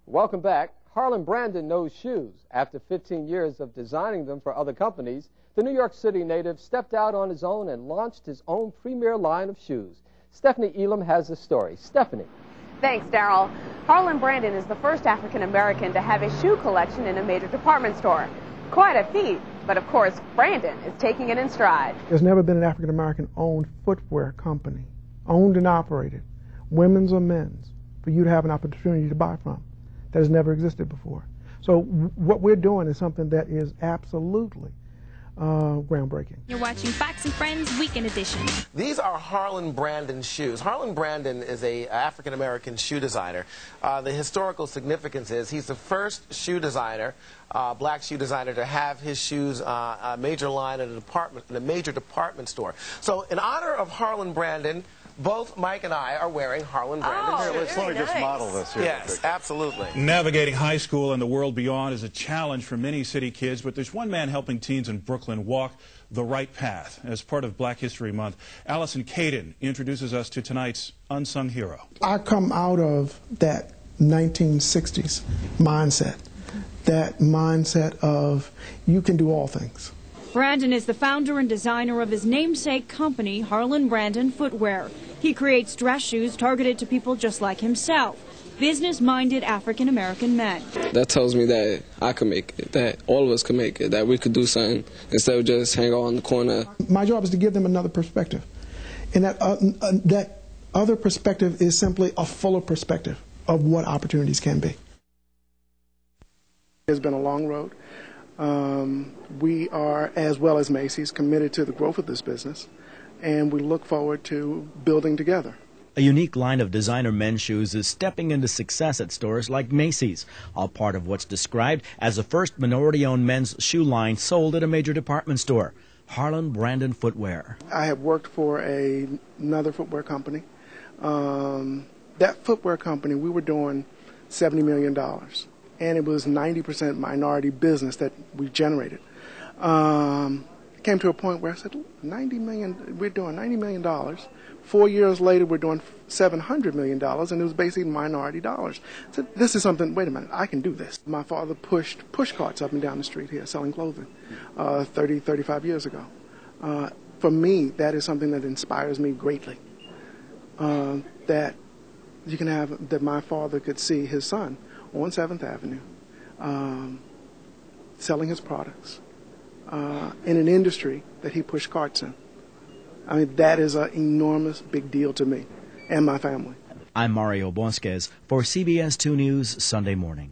Welcome back. Harlan Brandon knows shoes. After 15 years of designing them for other companies, the New York City native stepped out on his own and launched his own premier line of shoes. Stephanie Elam has the story. Stephanie. Thanks, Daryl. Harlan Brandon is the first African-American to have a shoe collection in a major department store. Quite a feat, but of course, Brandon is taking it in stride. There's never been an African-American owned footwear company, owned and operated, women's or men's, for you to have an opportunity to buy from. That has never existed before. So what we're doing is something that is absolutely groundbreaking. You're watching Fox and Friends Weekend Edition. These are Harlan Brandon shoes. Harlan Brandon is an African-American shoe designer. The historical significance is he's the first shoe designer, black shoe designer, to have his shoes a major line in a major department store. So in honor of Harlan Brandon, both Mike and I are wearing Harlan Brandon shoes. Let me just model this here. Yes, absolutely. Navigating high school and the world beyond is a challenge for many city kids, but there's one man helping teens in Brooklyn walk the right path. As part of Black History Month, Allison Caden introduces us to tonight's unsung hero. I come out of that 1960s mindset, that mindset of you can do all things. Brandon is the founder and designer of his namesake company, Harlan Brandon Footwear. He creates dress shoes targeted to people just like himself, business-minded African-American men. That tells me that I can make it, that all of us can make it, that we could do something instead of just hang out on the corner. My job is to give them another perspective. And that other perspective is simply a fuller perspective of what opportunities can be. It's been a long road. We are, as well as Macy's, committed to the growth of this business, and we look forward to building together. A unique line of designer men's shoes is stepping into success at stores like Macy's, all part of what's described as the first minority-owned men's shoe line sold at a major department store, Harlan Brandon Footwear. I have worked for another footwear company. That footwear company, we were doing $70 million. And it was 90% minority business that we generated. It came to a point where I said, we're doing $90 million. 4 years later, we're doing $700 million, and it was basically minority dollars. I said, this is something, wait a minute, I can do this. My father pushed push carts up and down the street here selling clothing 35 years ago. For me, that is something that inspires me greatly. That you can have, that my father could see his son on 7th Avenue, selling his products in an industry that he pushed carts in. I mean, that is an enormous big deal to me and my family. I'm Mario Bosquez for CBS 2 News Sunday Morning.